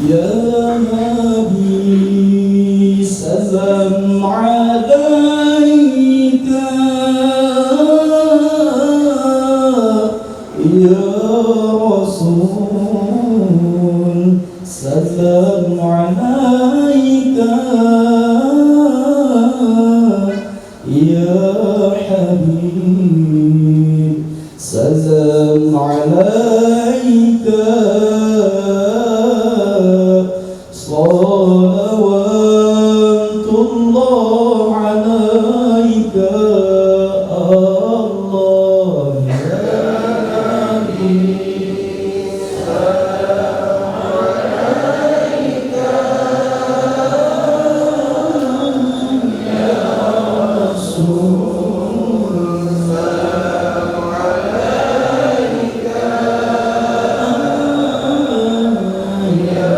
يا نبي سلام عليك يا رسول سلام عليك يا حبيب سلام عليك صلوات الله عليك الله يا نبي سلام عليك يا رسول سلام عليك يا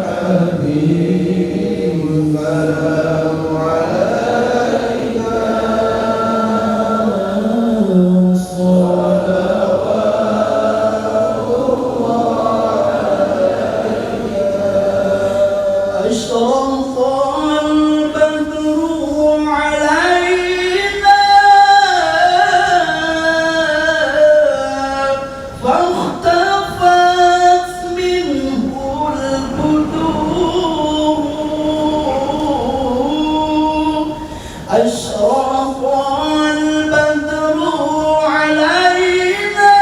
حبيب سلام عليك صلوات أشرق البدر علينا فاختفت منه البدور أشرق البدر علينا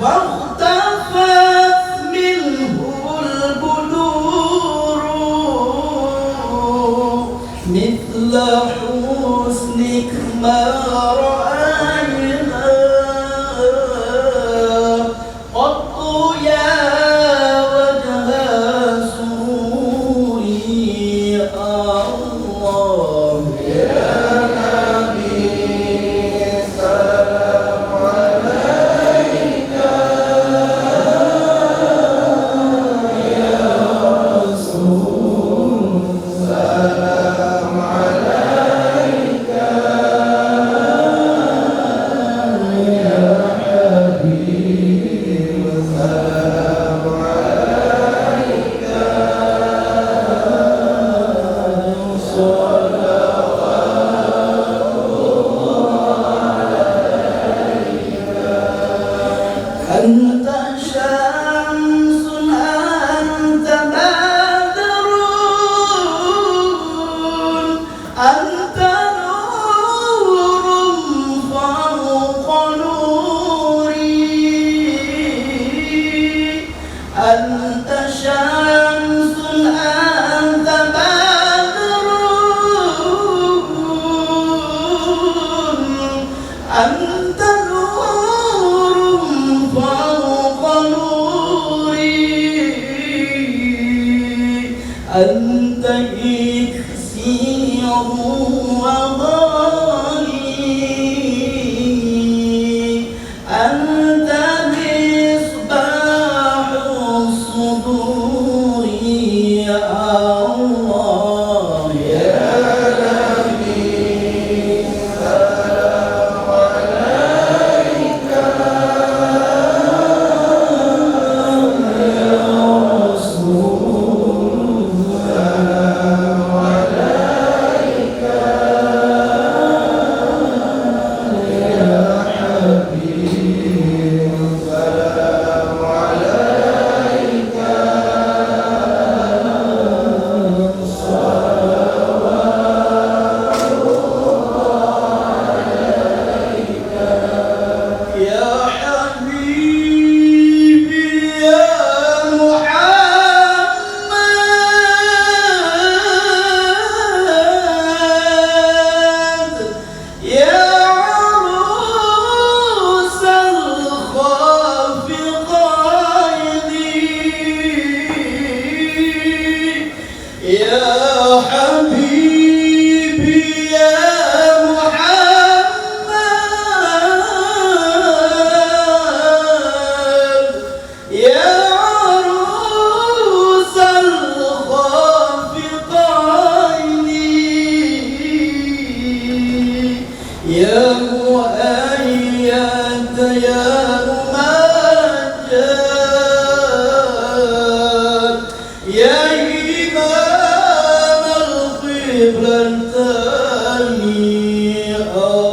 فاختفت منه البدور مثل حسنك ما رأينا قط يا وجه سوري الله يا نبي سلام عليك يا رسول سلام عليك يا حبيب سلام عليك صلوات أنت شمس أنت بدر أنت نور فوق نوري أنت شمس أنت بدر أنت نور فوق نوري أنت إكسير وغالي أنت مصباح الصدور يا الله يا نبي سلام عليك يا رسول سلام عليك يا حبيب سلام عليك يا حبيبي يا محمد يا عروس الخافقين يا حبيبي يا محمد يا عروس الخافقين يا مؤيد يا ممجد Oh